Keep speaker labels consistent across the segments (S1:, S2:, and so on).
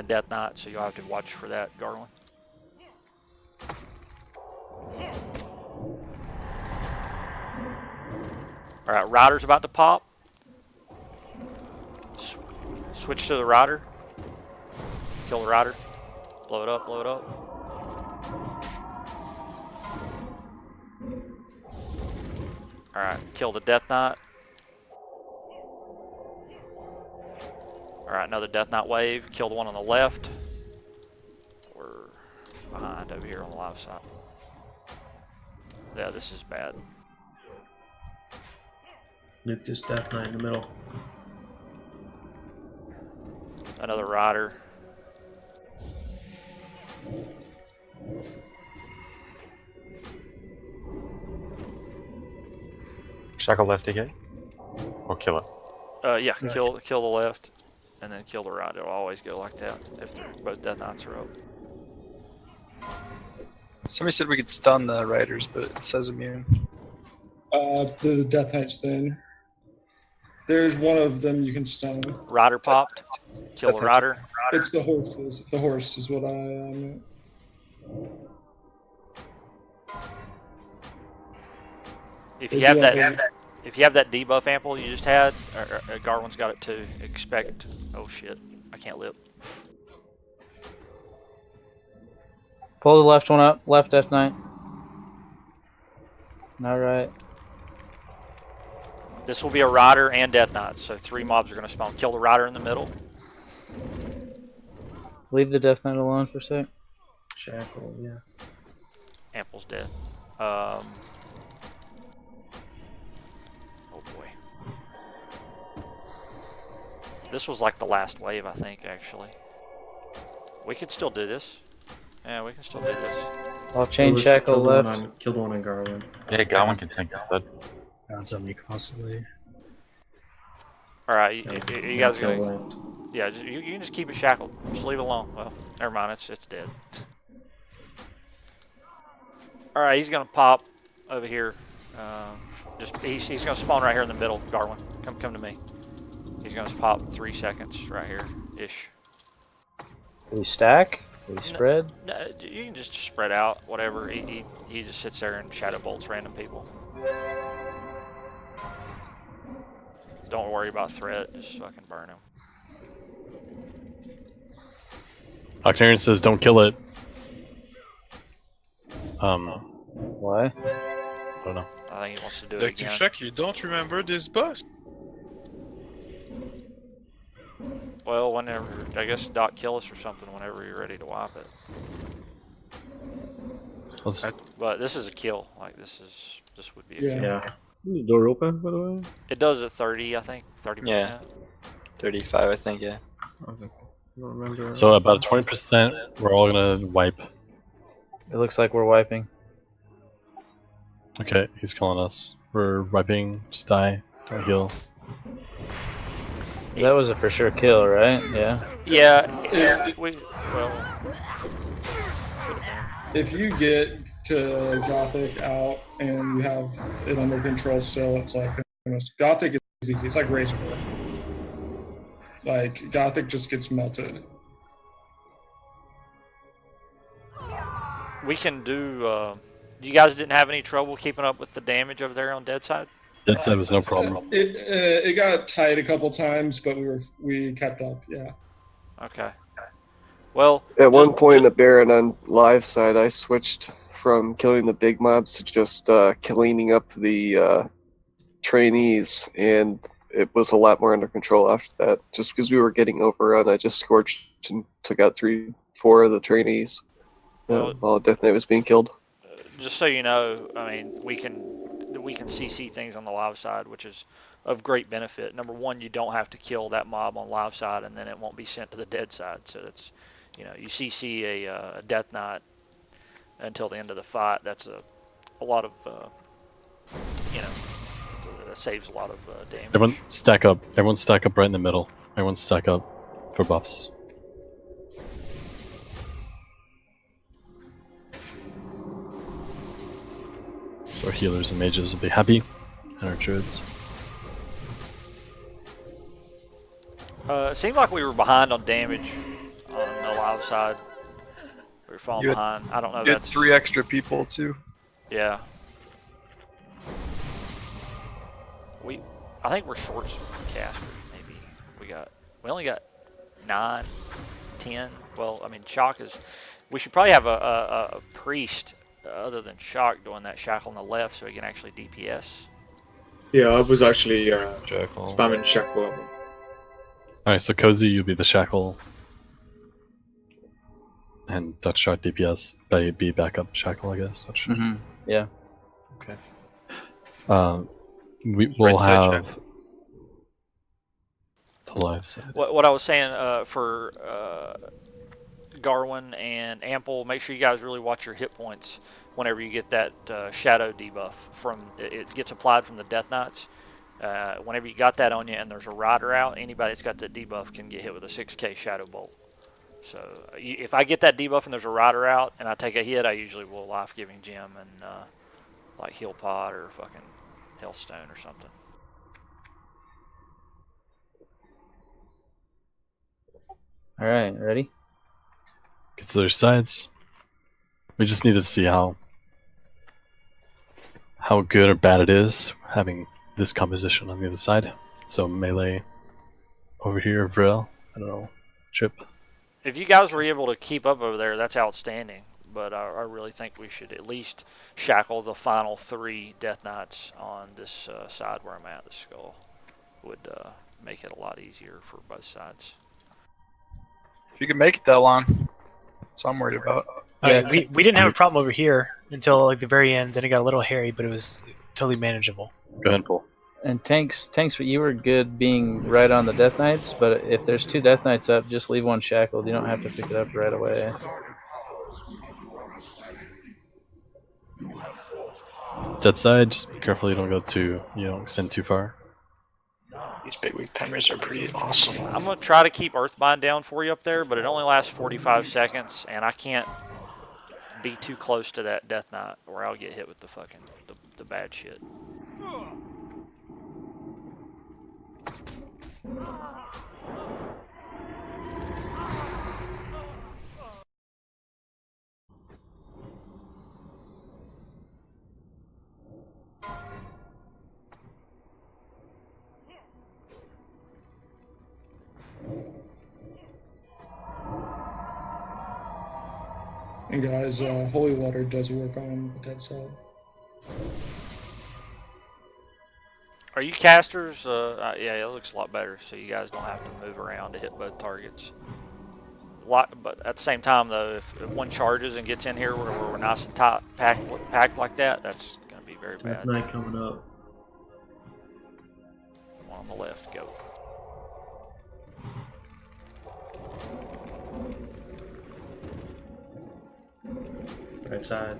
S1: Death Knight, so you'll have to watch for that, Garland. Alright, Rider's about to pop. Switch to the Rider. Kill the Rider. Blow it up, blow it up. Alright, kill the Death Knight. Alright, another Death Knight wave. Kill the one on the left. We're behind over here on the left side. Yeah, this is bad.
S2: Nuke this Death Knight in the middle.
S1: Another Rider.
S3: Shackle left again? Or kill it?
S1: Yeah, kill the left, and then kill the right. It'll always go like that if both Death Knights are up.
S4: Somebody said we could stun the Riders, but it says immune.
S5: The Death Knight's thing. There's one of them you can stun.
S1: Rider popped. Kill the Rider.
S5: It's the horses. The horse is what I meant.
S1: If you have that debuff ample you just had, Garland's got it too. Expect. Oh shit! I can't live.
S6: Pull the left one up. Left Death Knight. All right.
S1: This will be a Rider and Death Knight, so 3 mobs are going to spawn. Kill the Rider in the middle.
S6: Leave the Death Knight alone for a sec.
S2: Shackle, yeah.
S1: Ample's dead. Oh boy. This was like the last wave, I think, actually. We could still do this. Yeah, we can still do this.
S6: I'll chain Shackle left.
S2: Kill the one on Garland.
S3: Yeah, Garland can tank that.
S7: Bounce on me constantly.
S1: Alright, you guys are gonna...
S2: Left.
S1: Yeah, you can just keep it shackled. Just leave it alone. Well, never mind, it's dead. Alright, he's gonna pop over here. He's gonna spawn right here in the middle, Garwin. Come to me. He's gonna pop 3 seconds right here, ish.
S6: Do we stack? Do we spread?
S1: No, you can just spread out, whatever. He just sits there and shadow bolts random people. Don't worry about threat, just fucking burn him.
S8: Octarian says don't kill it.
S6: Why?
S8: I don't know.
S1: I think he wants to do it
S9: Like to
S1: again.
S9: check, you don't remember this boss?
S1: Well, whenever, I guess Doc kill us or something whenever you're ready to wipe it. But this is a kill. Like this would be a kill.
S2: Yeah.
S7: The door open, by the way?
S1: It does at 30, I think. 30%.
S4: Yeah. 35, I think, yeah.
S7: Okay. I don't remember.
S8: So about 20%, we're all gonna wipe.
S6: It looks like we're wiping.
S8: Okay, he's killing us. We're wiping. Just die. Don't heal.
S6: That was a for sure kill, right? Yeah.
S1: Yeah.
S5: If you get to Gothic out and you have it under control still, it's like Gothic is easy. It's like Razor. Like Gothic just gets melted.
S1: We can do. You guys didn't have any trouble keeping up with the damage over there on Dead Side?
S8: That was no problem.
S5: It got tight a couple times, but we kept up. Yeah.
S1: Okay. Well,
S10: at one point in the Baron on live side, I switched from killing the big mobs to just cleaning up the trainees, and it was a lot more under control after that. Just because we were getting overrun, I just scorched and took out 3-4 of the trainees while Death Knight was being killed.
S1: Just so you know, I mean, we can CC things on the live side, which is of great benefit. Number one, you don't have to kill that mob on live side, and then it won't be sent to the dead side. So that's, you know, you CC a Death Knight until the end of the fight. That's a lot of, you know, that saves a lot of damage.
S8: Everyone stack up. Everyone stack up right in the middle. Everyone stack up for buffs. So our healers and mages will be happy, and our druids.
S1: It seemed like we were behind on damage on the live side. We're falling
S4: You had-
S1: behind. I don't know.
S4: You had
S1: That's
S4: 3 extra people too.
S1: Yeah. I think we're short some casters. Maybe we only got 9, 10. Well, I mean, Shock is. We should probably have a priest other than Shock doing that shackle on the left, so he can actually DPS.
S11: Yeah, I was actually
S3: Jackal.
S11: spamming shackle.
S8: Alright, so Cozy, you'll be the shackle. And Dutch Shark DPS. Be backup shackle, I guess. Dutch Shark.
S6: Mm-hmm. Yeah.
S3: Okay.
S8: We will
S3: Right side
S8: have the live side.
S1: What I was saying for Garwin and Ample, make sure you guys really watch your hit points whenever you get that shadow debuff from it gets applied from the Death Knights. Whenever you got that on you and there's a rider out, anybody that's got that debuff can get hit with a 6k shadow bolt. So if I get that debuff and there's a rider out and I take a hit, I usually will life giving gem and like heal pod or fucking Hellstone or something.
S6: All right, ready?
S8: Get to their sides. We just need to see how good or bad it is having this composition on the other side. So melee over here, Vril. I don't know, Chip.
S1: If you guys were able to keep up over there, that's outstanding. But I really think we should at least shackle the final 3 Death Knights on this side where I'm at. The skull would make it a lot easier for both sides.
S4: If you can make it that long, that's what I'm worried about.
S12: Yeah, we didn't have a problem over here until like the very end. Then it got a little hairy, but it was totally manageable.
S8: Go ahead, Paul.
S6: And tanks, you were good being right on the Death Knights, but if there's 2 Death Knights up, just leave one shackled. You don't have to pick it up right away.
S8: Dead side, just be careful you don't extend too far.
S12: These big weak timers are pretty awesome.
S1: I'm going to try to keep Earthbind down for you up there, but it only lasts 45 seconds, and I can't be too close to that Death Knight or I'll get hit with the fucking the bad shit.
S5: And guys, holy water does work on the dead side.
S1: Are you casters? Yeah, it looks a lot better, so you guys don't have to move around to hit both targets. But at the same time, though, if one charges and gets in here where we're nice and tight, packed like that, that's going to be very bad.
S2: Night coming up.
S1: One on the left, go.
S2: Right side.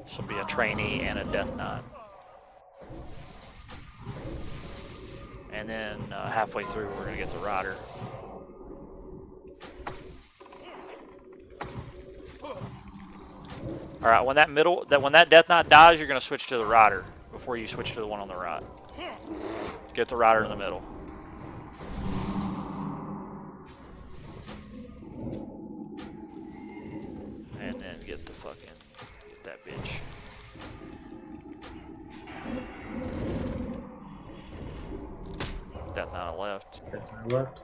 S1: This will be a trainee and a Death Knight. And then halfway through, we're gonna get the rider. All right, when that Death Knight dies, you're gonna switch to the rider before you switch to the one on the right. Get the rider in the middle. And then get that bitch. Death Knight left.
S2: Death Knight left.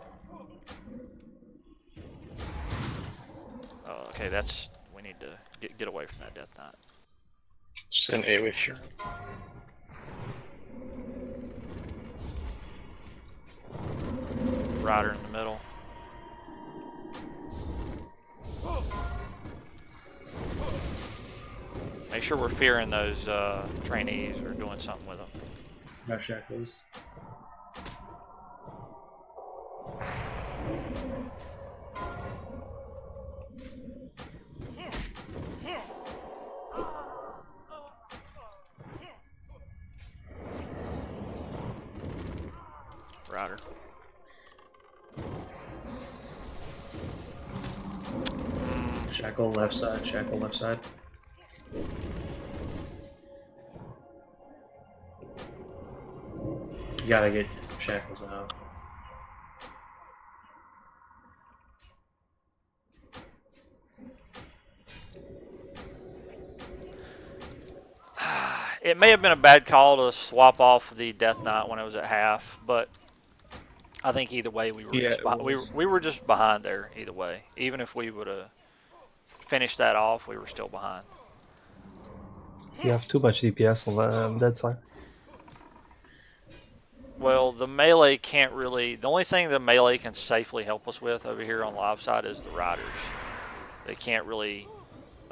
S1: Oh, okay, we need to get away from that Death Knight.
S12: Just an AoE fury.
S1: Rider in the middle. Make sure we're fearing those trainees or doing something with them.
S2: Got shackles. Shackle left side, shackle left side. You gotta get shackles out.
S1: It may have been a bad call to swap off the Death Knight when it was at half, but I think either way we were we were just behind there either way. Even if we would have finished that off, we were still behind.
S7: You have too much DPS on that side.
S1: Well, the melee can't really. The only thing the melee can safely help us with over here on the live side is the riders. They can't really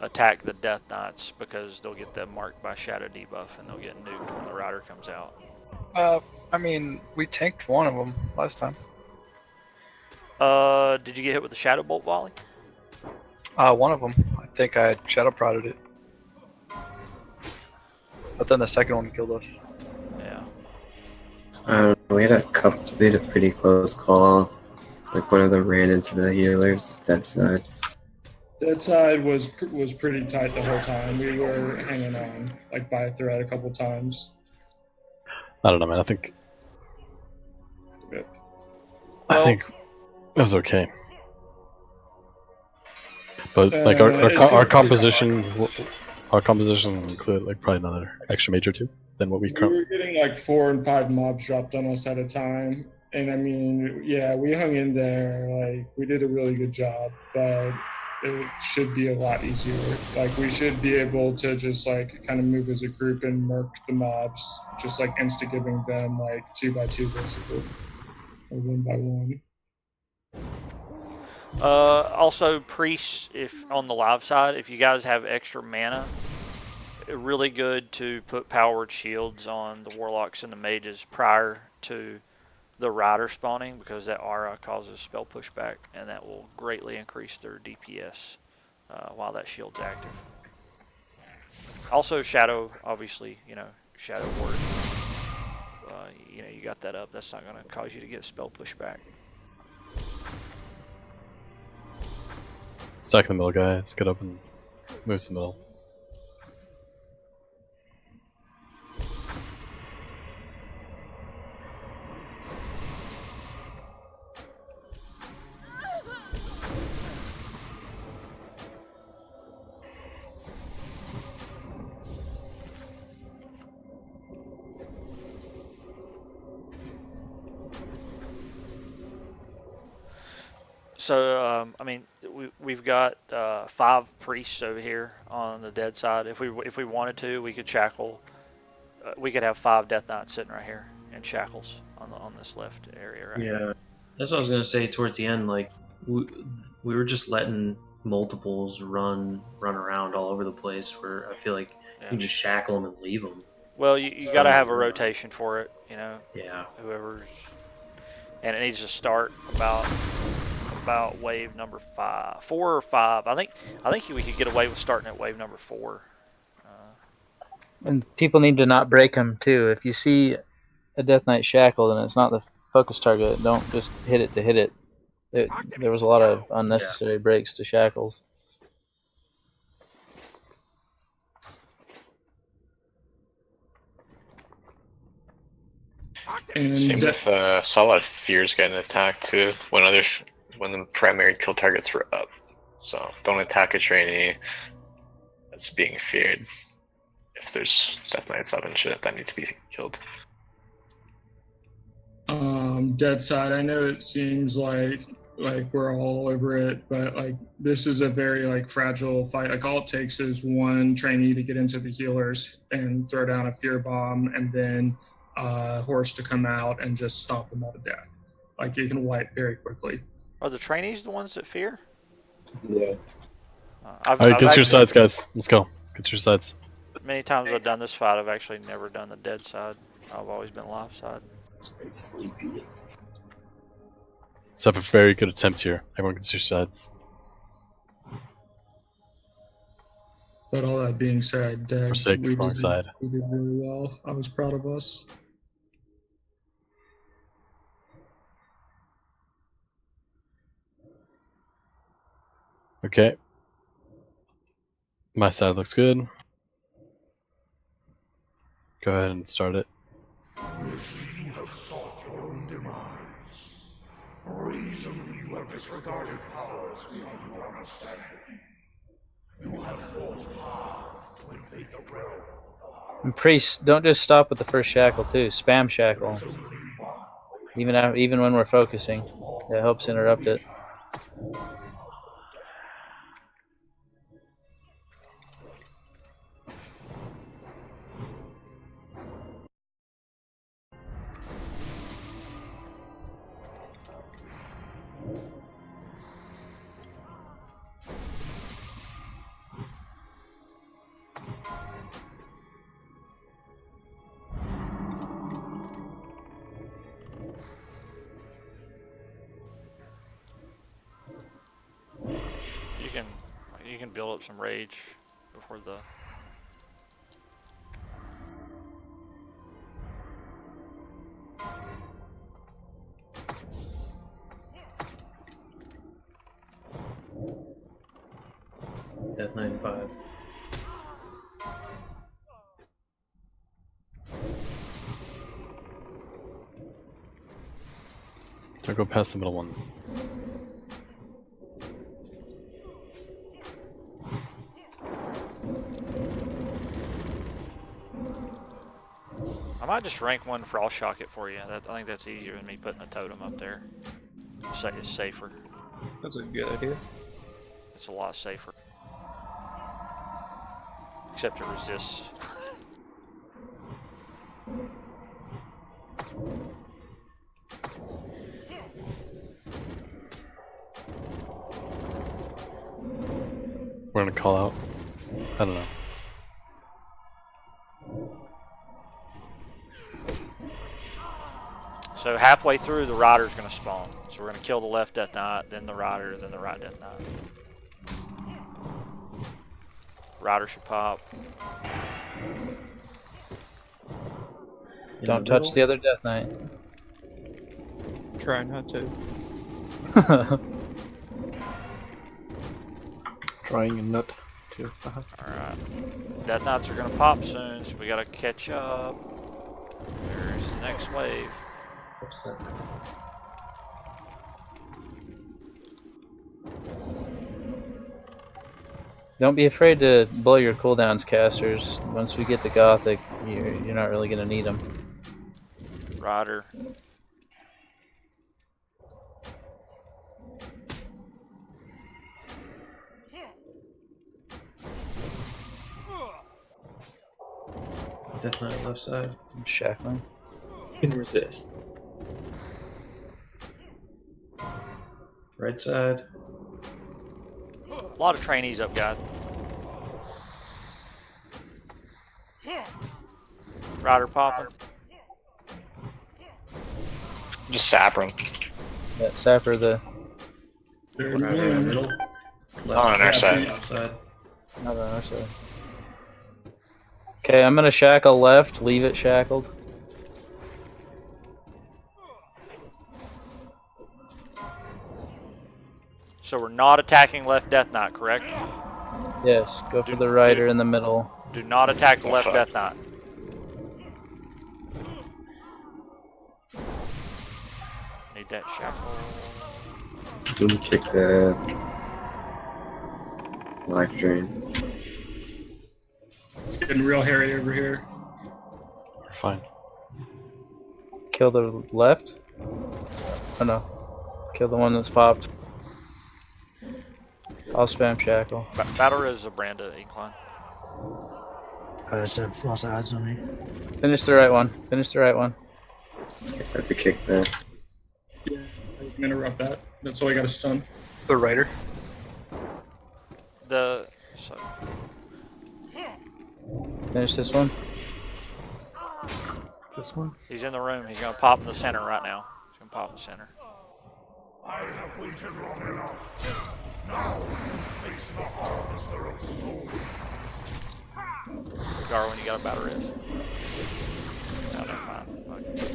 S1: attack the Death Knights because they'll get them marked by Shadow debuff and they'll get nuked when the rider comes out.
S4: I mean, we tanked one of them last time.
S1: Did you get hit with the Shadow Bolt volley?
S4: One of them. I think I shadow prodded it. But then the second one killed us.
S1: Yeah.
S13: We had a pretty close call. Like one of them ran into the healers. That side.
S5: That side was pretty tight the whole time. We were hanging on, like by a thread a couple times.
S8: I don't know, man. I think
S5: Yep.
S8: I think it was okay. But like our composition included like probably another extra mage or two than what we
S5: were getting like 4 and 5 mobs dropped on us at a time, and I mean, yeah, we hung in there. Like we did a really good job, but it should be a lot easier. Like we should be able to just like kind of move as a group and murk the mobs, just like insta-giving them like 2 by 2 basically, or 1 by 1.
S1: Also, priests, if on the live side, if you guys have extra mana, really good to put powered shields on the warlocks and the mages prior to the rider spawning, because that aura causes spell pushback, and that will greatly increase their DPS while that shield's active. Also, shadow, obviously, shadow ward. You got that up. That's not going to cause you to get spell pushback.
S8: Stack in the middle, guys. Get up and move to the middle.
S1: So, I mean, we've got 5 priests over here on the dead side. If we wanted to, we could shackle. We could have 5 Death Knights sitting right here in shackles on this left area right here.
S2: Yeah, that's what I was gonna say towards the end. Like we were just letting multiples run around all over the place. Where I feel like you just shackle them and leave them.
S1: Well, you got to have a rotation for it,
S2: Yeah.
S1: Whoever's, and it needs to start about wave number 4 or 5. I think we could get away with starting at wave number 4.
S6: And people need to not break them too. If you see a Death Knight shackled and it's not the focus target, don't just hit it to hit it. There was a lot of unnecessary breaks to shackles.
S14: Same with saw a lot of fears getting attacked too when the primary kill targets were up. So don't attack a trainee that's being feared. If there's Death Knights up and shit that need to be killed.
S5: Dead side. I know it seems like we're all over it, but like this is a very like fragile fight. Like all it takes is one trainee to get into the healers and throw down a fear bomb, and then horse to come out and just stomp them all to death. Like you can wipe very quickly.
S1: Are the trainees the ones that fear?
S13: Yeah.
S8: Alright, get to your sides, guys. Let's go. Get to your sides.
S1: Many times I've done this fight, I've actually never done the dead side. I've always been live side.
S13: It's very sleepy.
S8: Let's have a very good attempt here. Everyone gets your sides.
S5: But all that being said,
S8: Forsake,
S5: we
S8: wrong side.
S5: did really well. I was proud of us.
S8: Okay. My side looks good. Go ahead and start it.
S15: You have sought your own demise. For a reason you have disregarded powers beyond your understanding. You have fought hard to invade the realm.
S6: And priest, don't just stop with the first shackle too. Spam shackle. Even when we're focusing, it helps interrupt it.
S1: You can build up some rage before the.
S2: Death Knight 5.
S8: Don't go past the middle one.
S1: I might just rank one Frost Shock it for you. I think that's easier than me putting a totem up there. It's safer.
S11: That's a good idea.
S1: It's a lot safer. Except it resists.
S8: We're gonna call out. I don't know.
S1: So halfway through, the rider's going to spawn. So we're going to kill the left Death Knight, then the rider, then the right Death Knight. Rider should pop.
S6: Don't touch the other Death Knight.
S11: Try not to.
S7: Trying a nut too.
S1: Alright. Death Knights are going to pop soon, so we got to catch up. There's the next wave.
S6: Don't be afraid to blow your cooldowns, casters. Once we get to Gothic, you're not really going to need them.
S1: Rider.
S2: Death Knight left side.
S6: I'm shackling.
S11: Can resist.
S2: Right side.
S1: A lot of trainees up, guys. Rider popping.
S14: Just Sapper.
S6: Yeah, Sapper the.
S2: Middle.
S14: Not on our side.
S6: Not on our side. Okay, I'm gonna shackle left, leave it shackled.
S1: So we're not attacking left Death Knight, correct?
S6: Yes, go for the rider in the middle.
S1: Do not attack the left Death Knight. Need that shackle.
S13: Can kick the life drain.
S5: It's getting real hairy over here.
S8: You're fine.
S6: Kill the left? Oh no. Kill the one that's popped. I'll spam shackle.
S1: Battle is a Branda incline.
S16: I just have lots of odds on me.
S6: Finish the right one. Finish the right one.
S13: Guess I have to kick that.
S5: Yeah, I can interrupt that. That's all I got to stun.
S4: The rider.
S6: Finish this one.
S16: This one?
S1: He's in the room. He's going to pop in the center right now. He's going to pop in the center.
S15: I have waited long enough. Now face the harvester of souls.
S1: Darwin, you got a battle res. No, never mind. Okay.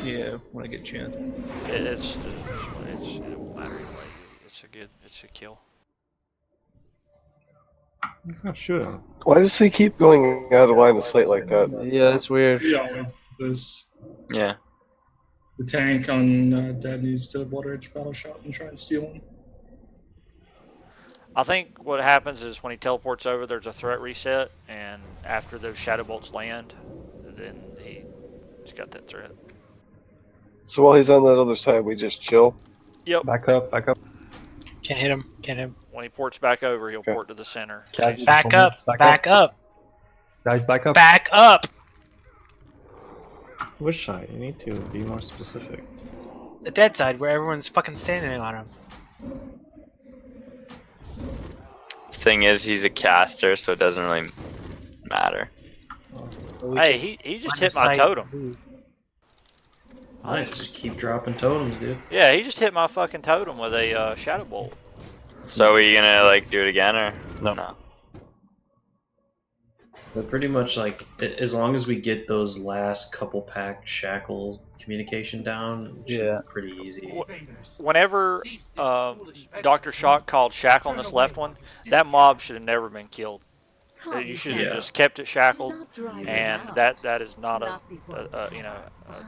S11: Yeah, when I get chance.
S1: It won't matter anyway. It's a kill.
S7: Oh, sure.
S10: Why does he keep going out of line of sight like that?
S6: Yeah, that's weird.
S5: He always does this.
S17: Yeah.
S5: The tank on Dead needs to Water Edge Battle Shot and try and steal him.
S1: I think what happens is when he teleports over, there's a threat reset, and after those Shadow Bolts land, then he's got that threat.
S10: So while he's on that other side, we just chill?
S1: Yep.
S7: Back up, back up.
S12: Can't hit him. Can't hit him.
S1: When he ports back over, he'll port to the center.
S7: Guys,
S12: Back up. Back up.
S7: Guys, back up.
S12: Back up.
S7: Which side? You need to be more specific.
S12: The dead side, where everyone's fucking standing on him.
S17: Thing is, he's a caster, so it doesn't really matter.
S1: Hey, he just hit my totem.
S2: Nice, just keep dropping totems, dude.
S1: Yeah, he just hit my fucking totem with a Shadow Bolt.
S17: So are you gonna like do it again or no?
S2: So pretty much like as long as we get those last couple pack shackle communication down, it should be pretty easy.
S1: Whenever Dr. Shock called shackle on this left one, that mob should have never been killed. You should have just kept it shackled, and that is not a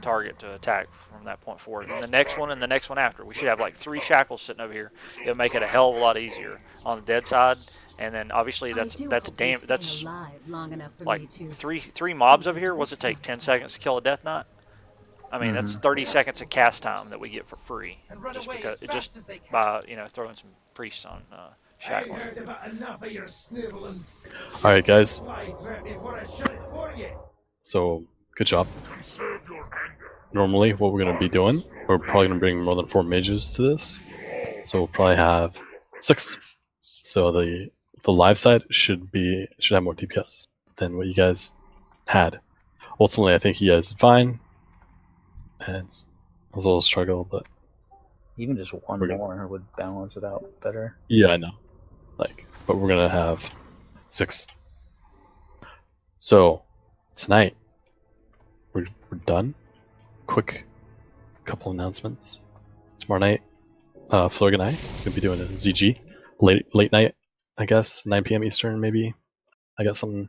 S1: target to attack from that point forward. And the next one and the next one after, we should have like 3 shackles sitting over here. It'll make it a hell of a lot easier on the dead side. And then obviously that's like three mobs over here. What's it take? 10 seconds to kill a Death Knight? I mean, that's 30 seconds of cast time that we get for free, just by throwing some priests on shackling.
S8: All right, guys. So good job. Normally, what we're gonna be doing, we're probably gonna bring more than 4 mages to this, so we'll probably have 6. So the live side should have more DPS than what you guys had. Ultimately, I think you guys did fine. And it was a little struggle, but
S6: even just one more would balance it out better.
S8: Yeah, I know. But we're gonna have 6. So tonight we're done. Quick couple announcements. Tomorrow night, Flurg and I gonna be doing a ZG late night, I guess 9 p.m. Eastern maybe. I got something